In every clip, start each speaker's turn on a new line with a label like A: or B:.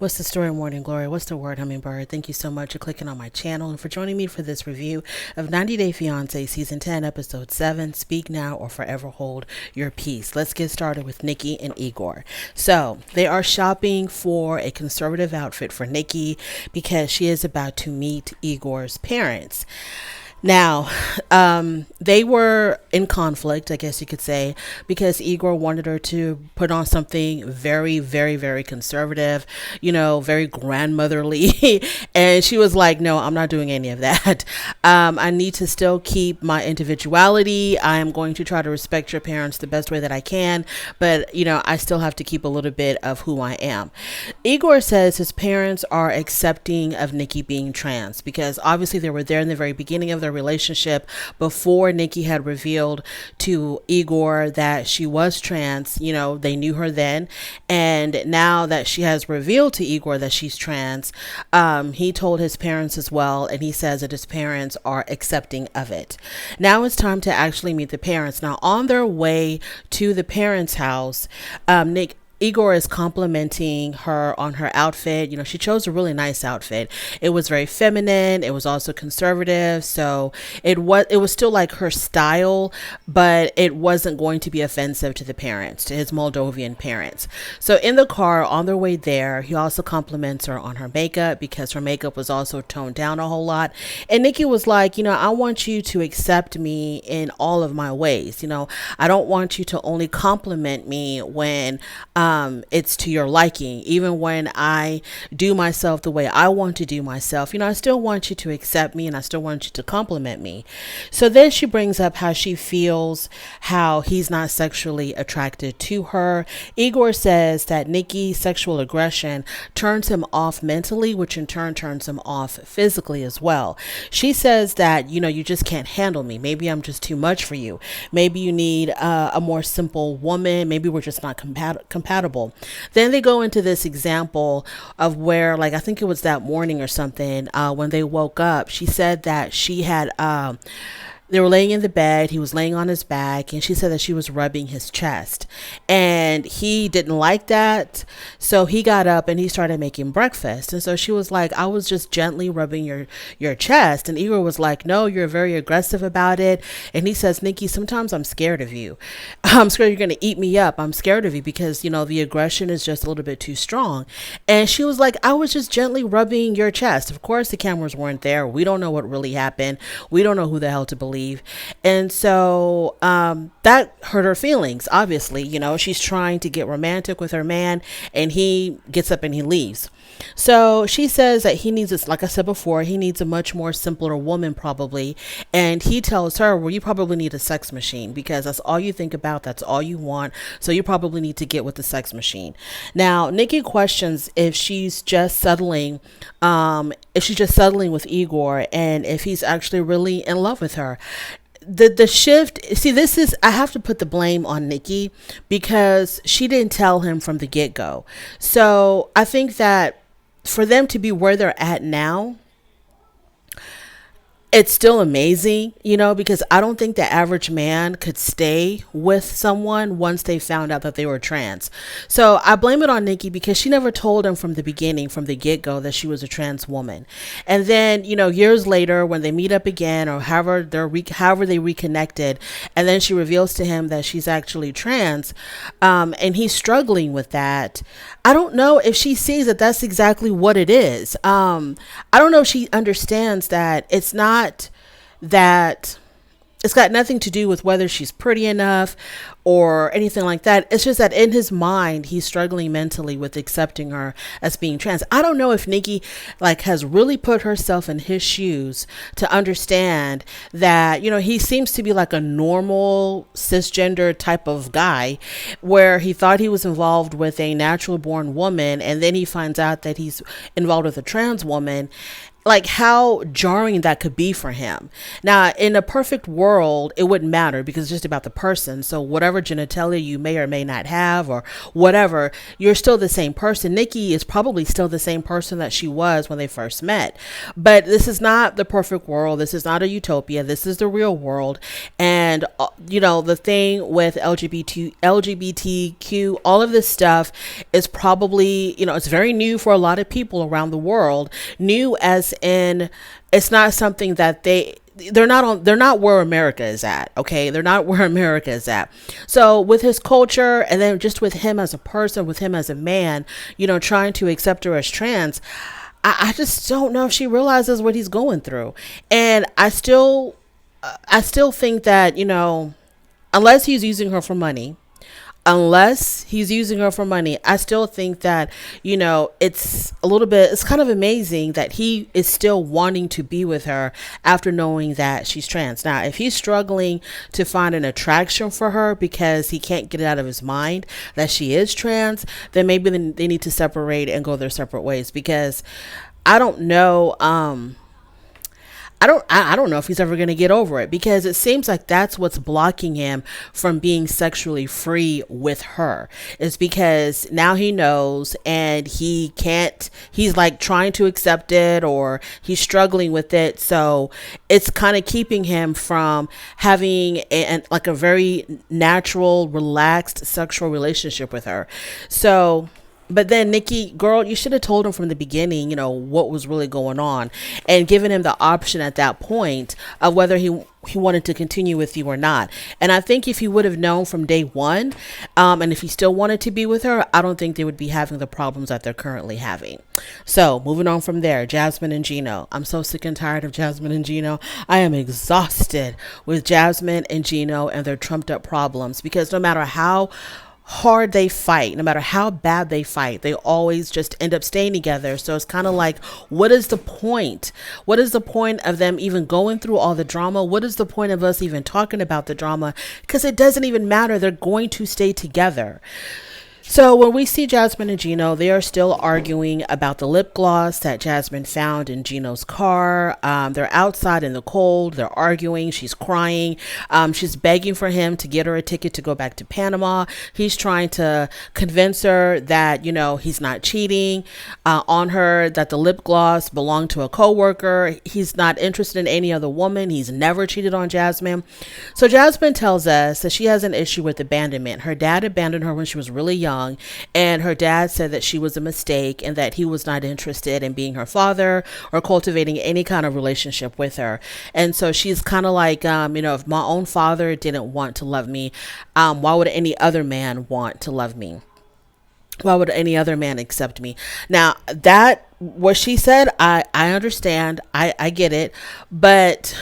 A: What's the story, Morning Glory? What's the word, Hummingbird? Thank you so much for clicking on my channel and for joining me for this review of 90 Day Fiance Season 10, Episode 7, Speak Now or Forever Hold Your Peace. Let's get started with Nikki and Igor. So, they are shopping for a conservative outfit for Nikki because she is about to meet Igor's parents. Now, they were in conflict, I guess you could say, because Igor wanted her to put on something very, very, very conservative, very grandmotherly. And she was like, no, I'm not doing any of that. I need to still keep my individuality. I am going to try to respect your parents the best way that I can. But, I still have to keep a little bit of who I am. Igor says his parents are accepting of Nikki being trans because obviously they were there in the very beginning of their relationship before Nikki had revealed to Igor that she was trans. They knew her then, and now that she has revealed to Igor that she's trans, he told his parents as well, and he says that his parents are accepting of it. Now it's time to actually meet the parents. Now on their way to the parents' house, Igor is complimenting her on her outfit. She chose a really nice outfit. It was very feminine. It was also conservative. So it was still like her style, but it wasn't going to be offensive to the parents, to his Moldovan parents. So in the car on their way there, he also compliments her on her makeup because her makeup was also toned down a whole lot. And Nikki was like, I want you to accept me in all of my ways. I don't want you to only compliment me when, it's to your liking. Even when I do myself the way I want to do myself, I still want you to accept me and I still want you to compliment me. So then she brings up how she feels, how he's not sexually attracted to her. Igor says that Nikki's sexual aggression turns him off mentally, which in turn turns him off physically as well. She says that, you just can't handle me. Maybe I'm just too much for you. Maybe you need a more simple woman. Maybe we're just not compatible. Then they go into this example of where, I think it was that morning or something, when they woke up, she said that she had, they were laying in the bed. He was laying on his back, and she said that she was rubbing his chest, and he didn't like that. So he got up and he started making breakfast. And so she was like, I was just gently rubbing your chest. And Igor was like, no, you're very aggressive about it. And he says, Nikki, sometimes I'm scared of you. I'm scared you're going to eat me up. I'm scared of you because, the aggression is just a little bit too strong. And she was like, I was just gently rubbing your chest. Of course, the cameras weren't there. We don't know what really happened. We don't know who the hell to believe. And so that hurt her feelings. Obviously, she's trying to get romantic with her man, and he gets up and he leaves. So she says that he needs this, like I said before, he needs a much more simpler woman probably. And he tells her, well, you probably need a sex machine because that's all you think about. That's all you want. So you probably need to get with the sex machine. Now, Nikki questions if she's just settling with Igor and if he's actually really in love with her. The shift, see, I have to put the blame on Nikki because she didn't tell him from the get-go. So I think that for them to be where they're at now, it's still amazing, because I don't think the average man could stay with someone once they found out that they were trans. So I blame it on Nikki because she never told him from the beginning, from the get-go, that she was a trans woman. And then, years later, when they meet up again or however they reconnected, and then she reveals to him that she's actually trans, and he's struggling with that. I don't know if she sees that that's exactly what it is. I don't know if she understands that it's not that it's got nothing to do with whether she's pretty enough or anything like that. It's just that in his mind, he's struggling mentally with accepting her as being trans. I don't know if Nikki has really put herself in his shoes to understand that, he seems to be like a normal cisgender type of guy where he thought he was involved with a natural born woman. And then he finds out that he's involved with a trans woman. How jarring that could be for him. Now, in a perfect world, it wouldn't matter because it's just about the person. So whatever whatever genitalia you may or may not have or whatever, you're still the same person. Nikki is probably still the same person that she was when they first met. But this is not the perfect world. This is not a utopia. This is the real world. And, the thing with LGBTQ, all of this stuff is probably, it's very new for a lot of people around the world. New as in, it's not something that they're not where America is at. Okay. They're not where America is at. So with his culture, and then just with him as a person, with him as a man, trying to accept her as trans, I just don't know if she realizes what he's going through. And I still think that, unless he's using her for money, I still think that, it's kind of amazing that he is still wanting to be with her after knowing that she's trans. Now, if he's struggling to find an attraction for her because he can't get it out of his mind that she is trans, then maybe they need to separate and go their separate ways, because I don't know. I don't know if he's ever going to get over it, because it seems like that's what's blocking him from being sexually free with her, is because now he knows and he's like trying to accept it, or he's struggling with it. So it's kind of keeping him from having a very natural, relaxed sexual relationship with her. So, but then Nikki, girl, you should have told him from the beginning, what was really going on, and given him the option at that point of whether he wanted to continue with you or not. And I think if he would have known from day one, and if he still wanted to be with her, I don't think they would be having the problems that they're currently having. So moving on from there, Jasmine and Gino. I'm so sick and tired of Jasmine and Gino. I am exhausted with Jasmine and Gino and their trumped up problems, because no matter how hard they fight, no matter how bad they fight, they always just end up staying together. So it's kind of like, what is the point? What is the point of them even going through all the drama? What is the point of us even talking about the drama? Because it doesn't even matter. They're going to stay together. So when we see Jasmine and Gino, they are still arguing about the lip gloss that Jasmine found in Gino's car. They're outside in the cold. They're arguing. She's crying. She's begging for him to get her a ticket to go back to Panama. He's trying to convince her that, he's not cheating on her, that the lip gloss belonged to a coworker. He's not interested in any other woman. He's never cheated on Jasmine. So Jasmine tells us that she has an issue with abandonment. Her dad abandoned her when she was really young, and her dad said that she was a mistake and that he was not interested in being her father or cultivating any kind of relationship with her. And so she's kind of like, if my own father didn't want to love me, why would any other man want to love me? Why would any other man accept me? Now, that what she said, I understand. I get it. But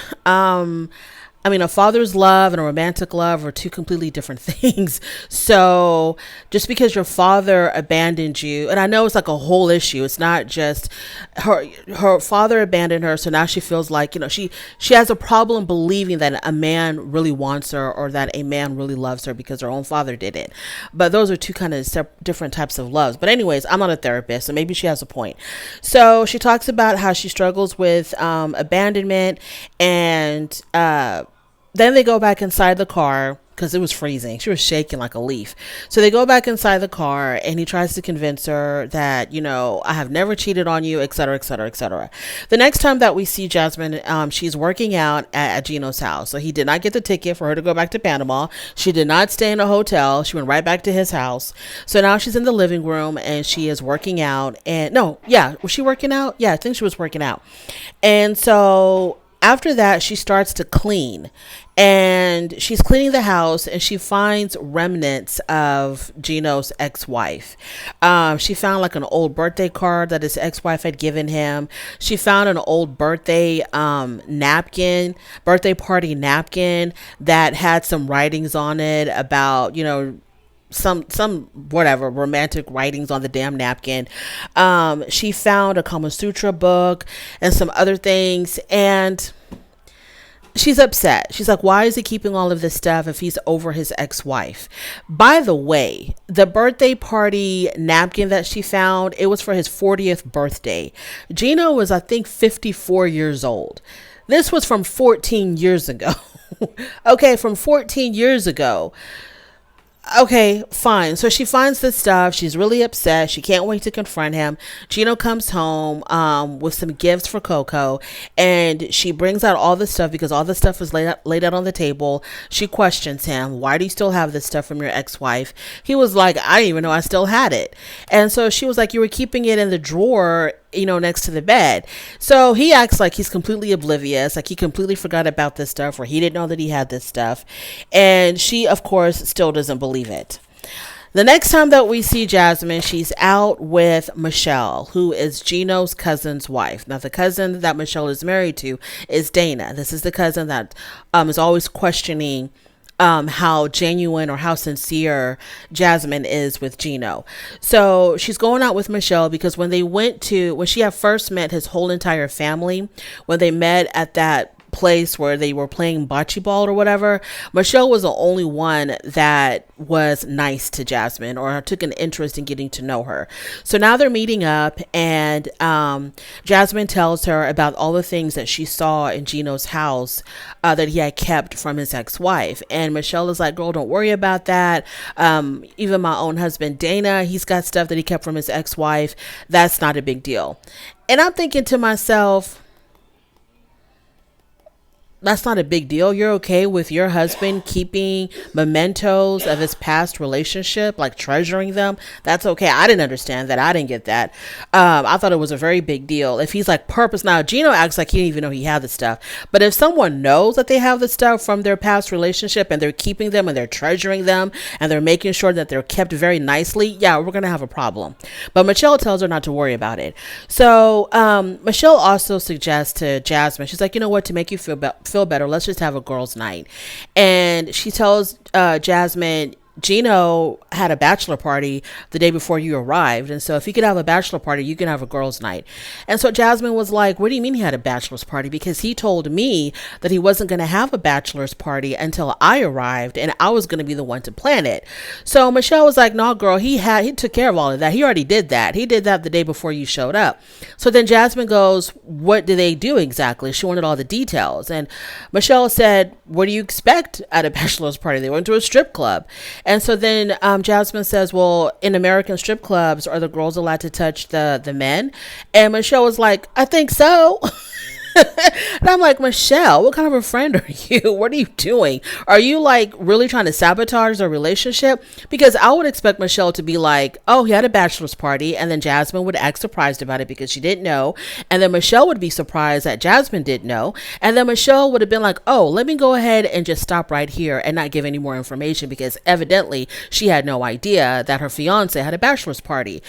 A: a father's love and a romantic love are two completely different things. So just because your father abandoned you, and I know it's like a whole issue, it's not just her father abandoned her. So now she feels like, she has a problem believing that a man really wants her, or that a man really loves her because her own father did it. But those are two kind of different types of loves. But anyways, I'm not a therapist, so maybe she has a point. So she talks about how she struggles with abandonment, and then they go back inside the car because it was freezing. She was shaking like a leaf. So they go back inside the car, and he tries to convince her that, I have never cheated on you, et cetera, et cetera, et cetera. The next time that we see Jasmine, she's working out at Gino's house. So he did not get the ticket for her to go back to Panama. She did not stay in a hotel. She went right back to his house. So now she's in the living room and she is working out. And was she working out? Yeah, I think she was working out. And so after that, she starts to clean, and she's cleaning the house, and she finds remnants of Gino's ex-wife. She found like an old birthday card that his ex-wife had given him. She found an old birthday birthday party napkin that had some writings on it about, some whatever romantic writings on the damn napkin. She found a Kama Sutra book and some other things, and she's upset. She's like, why is he keeping all of this stuff if he's over his ex-wife? By the way, the birthday party napkin that she found, it was for his 40th birthday. Gino was, I think, 54 years old. This was from 14 years ago. Okay, from 14 years ago. Okay, fine. So she finds this stuff. She's really upset. She can't wait to confront him. Gino comes home with some gifts for Coco, and she brings out all the stuff because all the stuff is laid out on the table. She questions him. Why do you still have this stuff from your ex-wife? He was like, I didn't even know I still had it. And so she was like, you were keeping it in the drawer, next to the bed. So he acts like he's completely oblivious, like he completely forgot about this stuff, or he didn't know that he had this stuff. And she, of course, still doesn't believe it. The next time that we see Jasmine, she's out with Michelle, who is Gino's cousin's wife. Now, the cousin that Michelle is married to is Dana. This is the cousin that is always questioning how genuine or how sincere Jasmine is with Gino. So she's going out with Michelle because when she had first met his whole entire family, when they met at that place where they were playing bocce ball or whatever, Michelle was the only one that was nice to Jasmine or took an interest in getting to know her. So now they're meeting up, and Jasmine tells her about all the things that she saw in Gino's house that he had kept from his ex-wife. And Michelle is like, girl, don't worry about that. Even my own husband, Dana, he's got stuff that he kept from his ex-wife. That's not a big deal. And I'm thinking to myself, that's not a big deal. You're okay with your husband keeping mementos of his past relationship, like treasuring them. That's okay. I didn't understand that. I didn't get that. I thought it was a very big deal. If he's like purpose, now Gino acts like he didn't even know he had the stuff. But if someone knows that they have the stuff from their past relationship and they're keeping them and they're treasuring them and they're making sure that they're kept very nicely, yeah, we're going to have a problem. But Michelle tells her not to worry about it. So Michelle also suggests to Jasmine, she's like, you know what, to make you feel better, let's just have a girls' night. And she tells Jasmine, Gino had a bachelor party the day before you arrived, and so if you could have a bachelor party, you can have a girls' night. And so Jasmine was like, what do you mean he had a bachelor's party? Because he told me that he wasn't going to have a bachelor's party until I arrived, and I was going to be the one to plan it. So Michelle was like, no, girl, he took care of all of that. He already did that. He did that the day before you showed up. So then Jasmine goes, what did they do exactly? She wanted all the details. And Michelle said, what do you expect at a bachelor's party? They went to a strip club. And so then Jasmine says, well, in American strip clubs, are the girls allowed to touch the men? And Michelle was like, I think so. And I'm like, Michelle, what kind of a friend are you? What are you doing? Are you like really trying to sabotage their relationship? Because I would expect Michelle to be like, oh, he had a bachelor's party. And then Jasmine would act surprised about it because she didn't know. And then Michelle would be surprised that Jasmine didn't know. And then Michelle would have been like, oh, let me go ahead and just stop right here and not give any more information because evidently she had no idea that her fiance had a bachelor's party.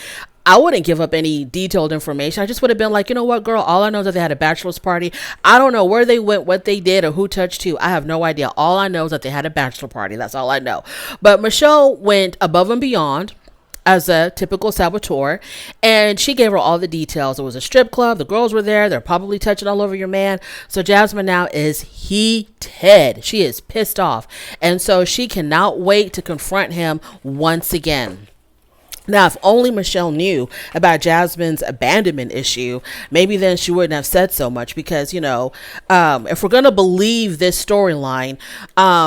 A: I wouldn't give up any detailed information. I just would have been like, you know what, girl, all I know is that they had a bachelor's party. I don't know where they went, what they did, or who touched who. I have no idea. All I know is that they had a bachelor party. That's all I know. But Michelle went above and beyond as a typical saboteur, and she gave her all the details. It was a strip club. The girls were there. They're probably touching all over your man. So Jasmine now is heated. She is pissed off. And so she cannot wait to confront him once again. Now, if only Michelle knew about Jasmine's abandonment issue, maybe then she wouldn't have said so much because, if we're going to believe this storyline,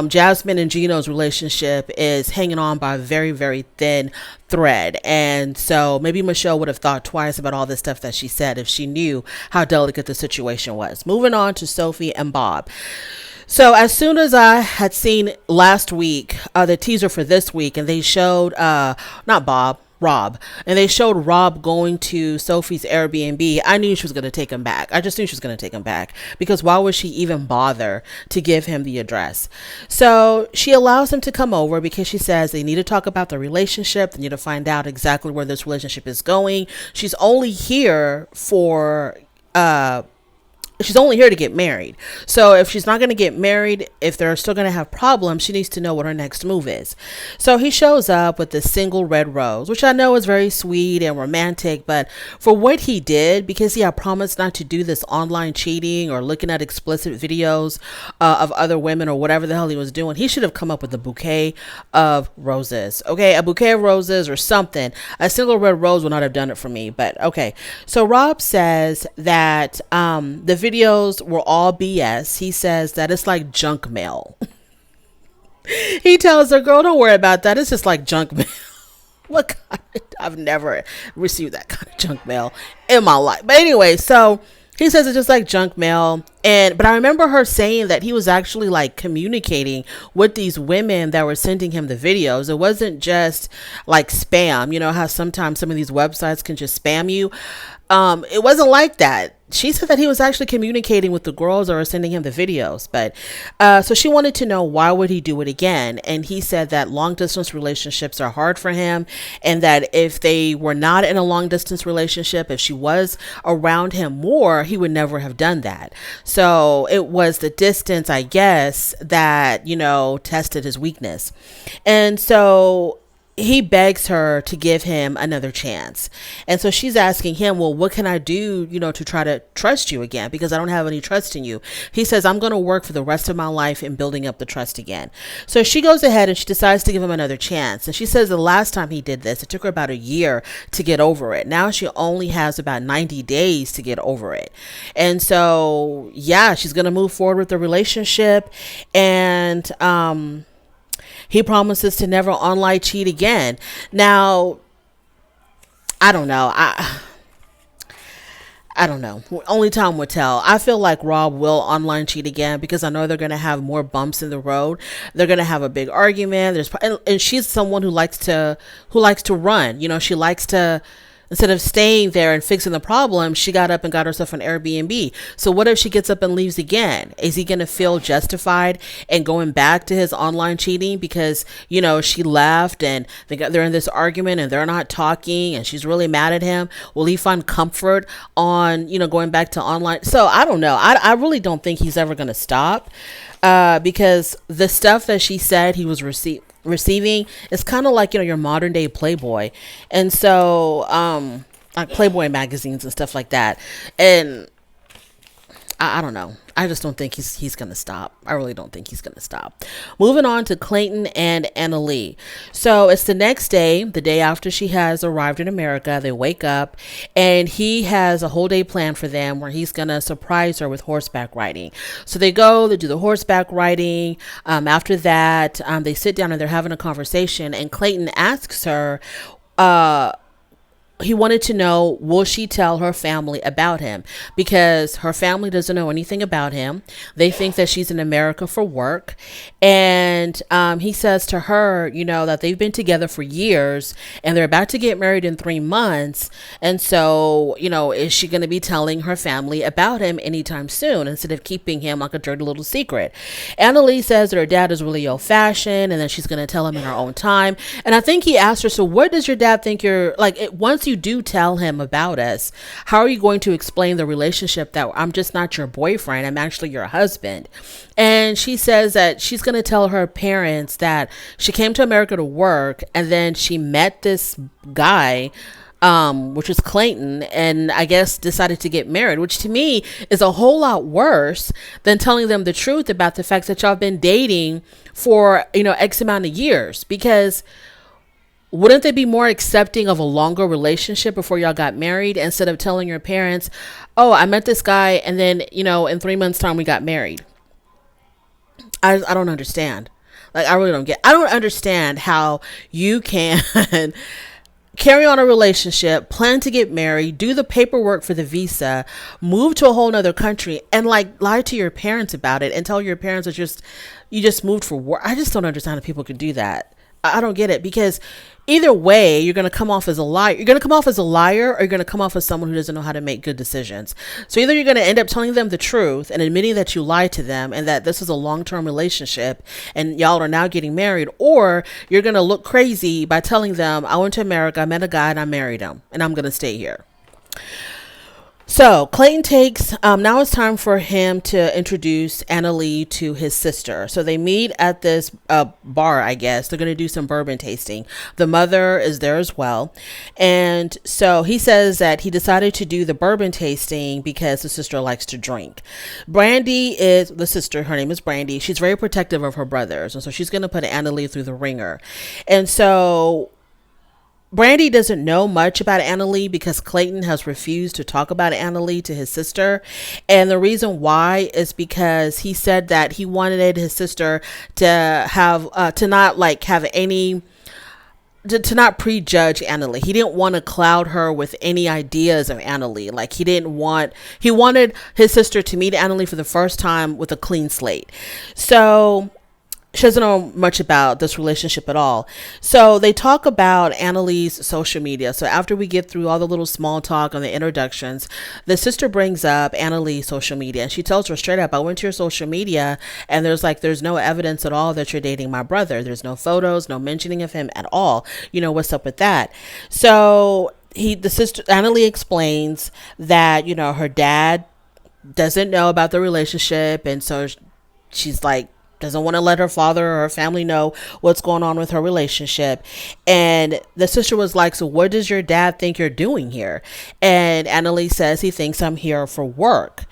A: Jasmine and Gino's relationship is hanging on by a very, very thin thread. And so maybe Michelle would have thought twice about all this stuff that she said if she knew how delicate the situation was. Moving on to Sophie and Bob. So as soon as I had seen last week, the teaser for this week, and they showed, Rob, and they showed Rob going to Sophie's Airbnb, I knew she was going to take him back. I just knew she was going to take him back because why would she even bother to give him the address? So she allows him to come over because she says they need to talk about the relationship. They need to find out exactly where this relationship is going. She's only here to get married. So if she's not going to get married, if they're still going to have problems, she needs to know what her next move is. So he shows up with this single red rose, which I know is very sweet and romantic, but for what he did, because he had promised not to do this online cheating or looking at explicit videos of other women or whatever the hell he was doing, he should have come up with a bouquet of roses. Okay, a bouquet of roses or something. A single red rose would not have done it for me, but okay. So Rob says that the videos were all BS. He says that it's like junk mail. He tells her, girl, don't worry about that. It's just like junk mail. What kind I've never received that kind of junk mail in my life. But anyway, so he says it's just like junk mail. But I remember her saying that he was actually like communicating with these women that were sending him the videos. It wasn't just like spam. You know how sometimes some of these websites can just spam you. It wasn't like that. She said that he was actually communicating with the girls that were sending him the videos. But so she wanted to know, why would he do it again? And he said that long distance relationships are hard for him, and that if they were not in a long distance relationship, if she was around him more, he would never have done that. So it was the distance, I guess, that, you know, tested his weakness. And so he begs her to give him another chance. And so she's asking him, well, what can I do, you know, to try to trust you again? Because I don't have any trust in you. He says, I'm going to work for the rest of my life in building up the trust again. So she goes ahead and she decides to give him another chance. And she says the last time he did this, it took her about a year to get over it. Now she only has about 90 days to get over it. And so, yeah, she's going to move forward with the relationship. And, he promises to never online cheat again. Now, I don't know. I don't know. Only time will tell. I feel like Rob will online cheat again, because I know they're going to have more bumps in the road. They're going to have a big argument. And she's someone who likes to run. You know, she likes to, instead of staying there and fixing the problem, she got up and got herself an Airbnb. So what if she gets up and leaves again? Is he going to feel justified in going back to his online cheating because, you know, she left and they're in this argument and they're not talking and she's really mad at him? Will he find comfort on, you know, going back to online? So I don't know. I really don't think he's ever going to stop, because the stuff that she said he was receiving is kind of like, you know, your modern day Playboy. And so like Playboy magazines and stuff like that. And I don't know. I just don't think he's gonna stop. I really don't think he's gonna stop. Moving on to Clayton and Annie. So it's the next day, the day after she has arrived in America. They wake up and he has a whole day planned for them where he's gonna surprise her with horseback riding. So they go, they do the horseback riding. After that, they sit down and they're having a conversation, and Clayton asks her, he wanted to know, will she tell her family about him? Because her family doesn't know anything about him. They think that she's in America for work. And he says to her, you know, that they've been together for years and they're about to get married in 3 months. And so, you know, is she going to be telling her family about him anytime soon instead of keeping him like a dirty little secret? Annie says that her dad is really old fashioned and then she's going to tell him in her own time. And I think he asked her, so what does your dad think you're like, once you do tell him about us, how are you going to explain the relationship that I'm just not your boyfriend, I'm actually your husband? And she says that she's going to tell her parents that she came to America to work and then she met this guy, which was Clayton, and I guess decided to get married, which to me is a whole lot worse than telling them the truth about the fact that y'all been dating for, you know, X amount of years. Because wouldn't they be more accepting of a longer relationship before y'all got married, instead of telling your parents, oh, I met this guy and then, you know, in 3 months time we got married? I don't understand. Like, I really I don't understand how you can carry on a relationship, plan to get married, do the paperwork for the visa, move to a whole nother country, and like lie to your parents about it and tell your parents that you just moved for work. I just don't understand how people can do that. I don't get it, because either way, you're going to come off as a liar. You're going to come off as a liar, or you're going to come off as someone who doesn't know how to make good decisions. So either you're going to end up telling them the truth and admitting that you lied to them and that this is a long-term relationship and y'all are now getting married, or you're going to look crazy by telling them, I went to America, I met a guy and I married him and I'm going to stay here. So Clayton takes, now it's time for him to introduce Annie to his sister. So they meet at this bar, I guess. They're going to do some bourbon tasting. The mother is there as well. And so he says that he decided to do the bourbon tasting because the sister likes to drink. Brandy is the sister. Her name is Brandy. She's very protective of her brothers. And so she's going to put Annie through the ringer. And so Brandy doesn't know much about Annalie because Clayton has refused to talk about Annalie to his sister. And the reason why is because he said that he wanted his sister to have, to not like have any, to not prejudge Annalie. He didn't want to cloud her with any ideas of Annalie. Like he wanted his sister to meet Annalie for the first time with a clean slate. So she doesn't know much about this relationship at all. So they talk about Annalie's social media. So after we get through all the little small talk on the introductions, the sister brings up Annalie's social media, and she tells her straight up, I went to your social media and there's no evidence at all that you're dating my brother. There's no photos, no mentioning of him at all. What's up with that? So the sister, Annalie, explains that, her dad doesn't know about the relationship. And so she's like, doesn't want to let her father or her family know what's going on with her relationship. And the sister was like, so what does your dad think you're doing here? And Annalie says he thinks I'm here for work.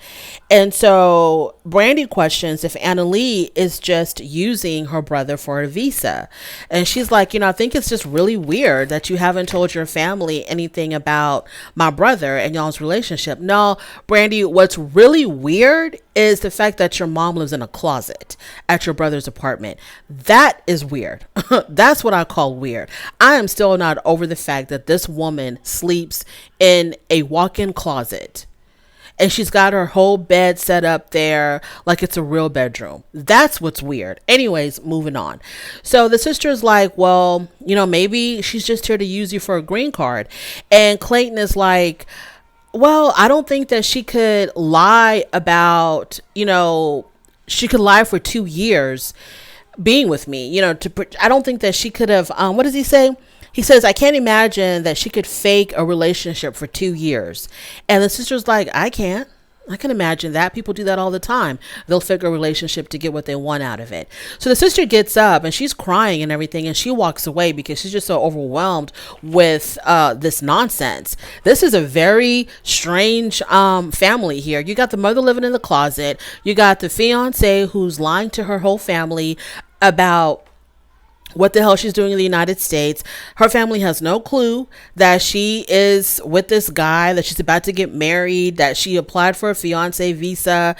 A: And so Brandy questions if Annalie is just using her brother for a visa. And she's like, I think it's just really weird that you haven't told your family anything about my brother and y'all's relationship. No, Brandy, what's really weird is the fact that your mom lives in a closet at your brother's apartment. That is weird. That's what I call weird. I am still not over the fact that this woman sleeps in a walk-in closet. And she's got her whole bed set up there like it's a real bedroom. That's what's weird. Anyways, moving on. So the sister's like, well, maybe she's just here to use you for a green card. And Clayton is like, well, I don't think that she could lie about, she could lie for 2 years being with me, I don't think that she could have, what does he say? He says, I can't imagine that she could fake a relationship for 2 years. And the sister's like, I can imagine that. People do that all the time. They'll fake a relationship to get what they want out of it. So the sister gets up and she's crying and everything, and she walks away because she's just so overwhelmed with this nonsense. This is a very strange family here. You got the mother living in the closet. You got the fiance who's lying to her whole family about what the hell she's doing in the United States. Her family has no clue that she is with this guy, that she's about to get married, that she applied for a fiance visa.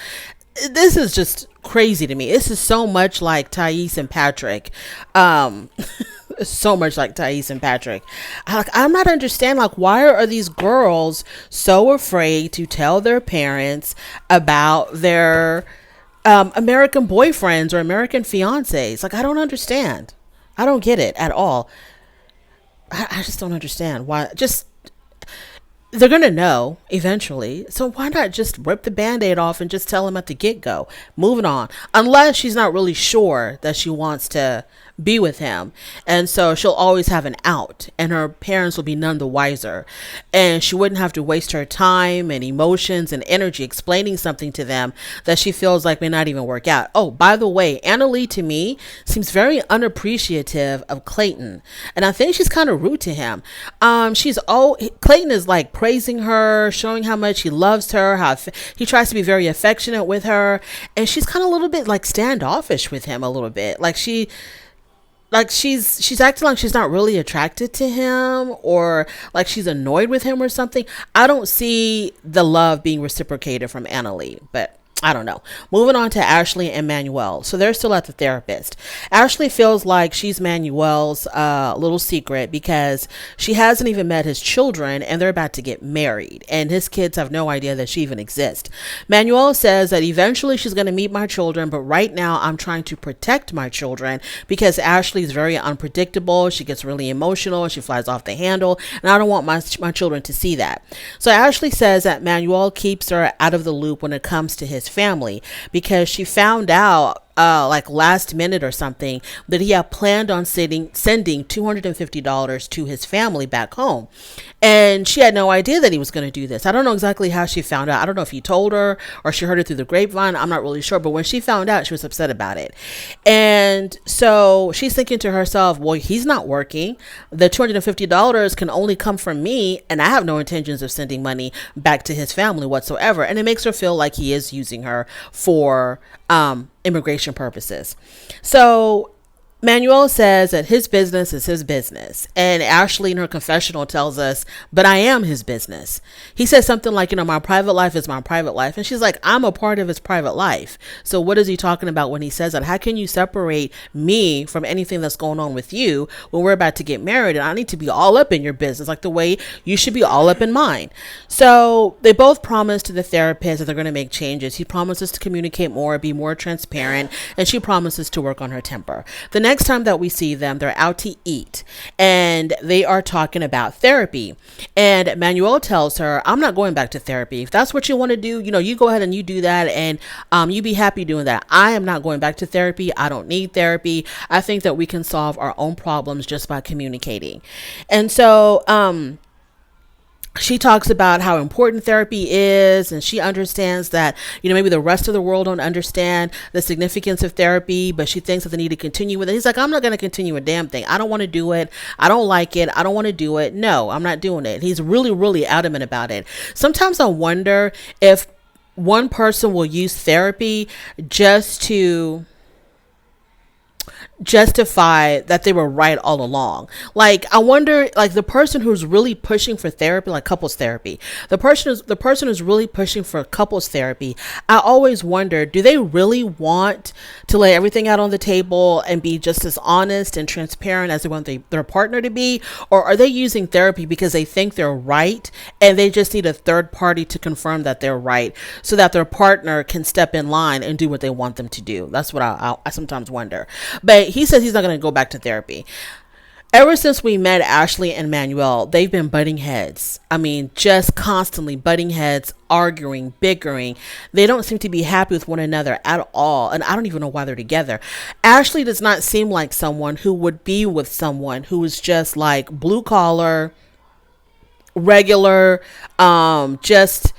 A: This is just crazy to me. This is so much like Thais and Patrick. So much like Thais and Patrick. I'm not understanding, why are these girls so afraid to tell their parents about their American boyfriends or American fiancés? I don't understand. I don't get it at all. I just don't understand why. They're going to know eventually. So why not just rip the Band-Aid off and just tell them at the get-go? Moving on. Unless she's not really sure that she wants to be with him. And so she'll always have an out, and her parents will be none the wiser. And she wouldn't have to waste her time and emotions and energy explaining something to them that she feels like may not even work out. Oh, by the way, Annalie to me seems very unappreciative of Clayton. And I think she's kind of rude to him. Clayton is praising her, showing how much he loves her, how he tries to be very affectionate with her. And she's kind of a little bit standoffish with him a little bit. She's acting like she's not really attracted to him, or she's annoyed with him or something. I don't see the love being reciprocated from Annalie, but I don't know. Moving on to Ashley and Manuel. So they're still at the therapist. Ashley feels like she's Manuel's little secret because she hasn't even met his children, and they're about to get married, and his kids have no idea that she even exists. Manuel says that eventually she's going to meet my children, but right now I'm trying to protect my children because Ashley is very unpredictable. She gets really emotional. She flies off the handle, and I don't want my children to see that. So Ashley says that Manuel keeps her out of the loop when it comes to his family because she found out last minute or something that he had planned on sending $250 to his family back home, and she had no idea that he was going to do this. I don't know exactly how she found out. I don't know if he told her or she heard it through the grapevine. I'm not really sure, but when she found out, she was upset about it. And so she's thinking to herself, well, he's not working. The $250 can only come from me, and I have no intentions of sending money back to his family whatsoever. And it makes her feel like he is using her for immigration purposes. So Manuel says that his business is his business. And Ashley in her confessional tells us, but I am his business. He says something like, my private life is my private life. And she's like, I'm a part of his private life. So what is he talking about when he says that? How can you separate me from anything that's going on with you when we're about to get married? And I need to be all up in your business, like the way you should be all up in mine. So they both promise to the therapist that they're going to make changes. He promises to communicate more, be more transparent, and she promises to work on her temper. The next time that we see them, they're out to eat and they are talking about therapy. And Manuel tells her, I'm not going back to therapy. If that's what you want to do, you go ahead and you do that, and you be happy doing that. I am not going back to therapy. I don't need therapy. I think that we can solve our own problems just by communicating. And so, she talks about how important therapy is, and she understands that, maybe the rest of the world don't understand the significance of therapy, but she thinks that they need to continue with it. He's like, I'm not going to continue a damn thing. I don't want to do it. I don't like it. I don't want to do it. No, I'm not doing it. He's really, really adamant about it. Sometimes I wonder if one person will use therapy just to justify that they were right all along. Like, I wonder, like, the person who's really pushing for therapy, like couples therapy, the person who's really pushing for couples therapy, I always wonder, do they really want to lay everything out on the table and be just as honest and transparent as they want their partner to be? Or are they using therapy because they think they're right and they just need a third party to confirm that they're right so that their partner can step in line and do what they want them to do? That's what I sometimes wonder. But he says he's not going to go back to therapy. Ever since we met Ashley and Manuel, they've been butting heads. I mean, just constantly butting heads, arguing, bickering. They don't seem to be happy with one another at all. And I don't even know why they're together. Ashley does not seem like someone who would be with someone who is just like blue collar, regular, just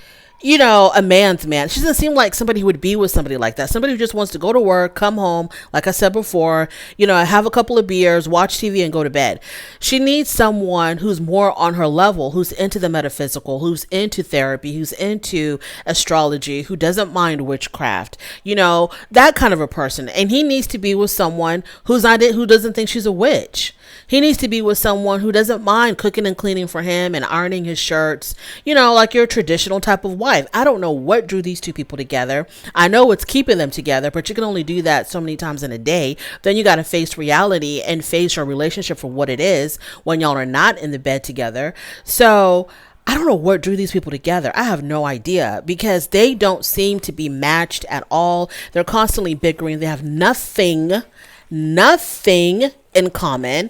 A: a man's man. She doesn't seem like somebody who would be with somebody like that. Somebody who just wants to go to work, come home, like I said before, have a couple of beers, watch TV, and go to bed. She needs someone who's more on her level, who's into the metaphysical, who's into therapy, who's into astrology, who doesn't mind witchcraft, that kind of a person. And he needs to be with someone who doesn't think she's a witch. He needs to be with someone who doesn't mind cooking and cleaning for him and ironing his shirts, like your traditional type of wife. I don't know what drew these two people together. I know what's keeping them together, but you can only do that so many times in a day. Then you got to face reality and face your relationship for what it is when y'all are not in the bed together. So I don't know what drew these people together. I have no idea, because they don't seem to be matched at all. They're constantly bickering. They have nothing in common.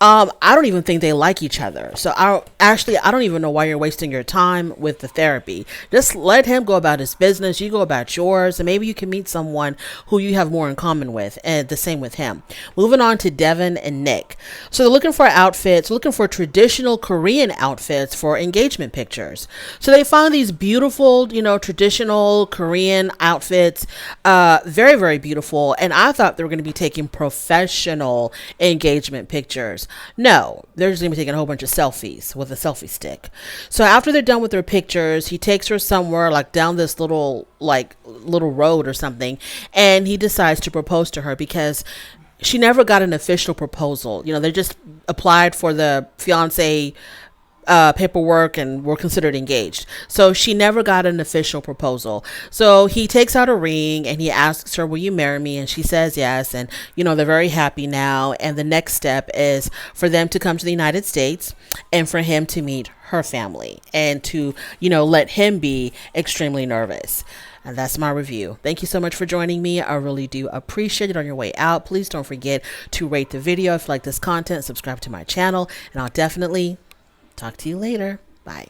A: I don't even think they like each other. So I don't even know why you're wasting your time with the therapy. Just let him go about his business. You go about yours, and maybe you can meet someone who you have more in common with, and the same with him. Moving on to Devin and Nick. So they're looking for outfits, looking for traditional Korean outfits for engagement pictures. So they find these beautiful, traditional Korean outfits, very, very beautiful. And I thought they were going to be taking professional engagement pictures. No, they're just going to be taking a whole bunch of selfies with a selfie stick. So after they're done with their pictures, he takes her somewhere like down this little road or something, and he decides to propose to her because she never got an official proposal. They just applied for the fiance paperwork and were considered engaged. So she never got an official proposal. So he takes out a ring and he asks her, will you marry me? And she says yes. And, they're very happy now. And the next step is for them to come to the United States and for him to meet her family and to, let him be extremely nervous. And that's my review. Thank you so much for joining me. I really do appreciate it. On your way out, please don't forget to rate the video if you like this content, subscribe to my channel, and I'll definitely talk to you later. Bye.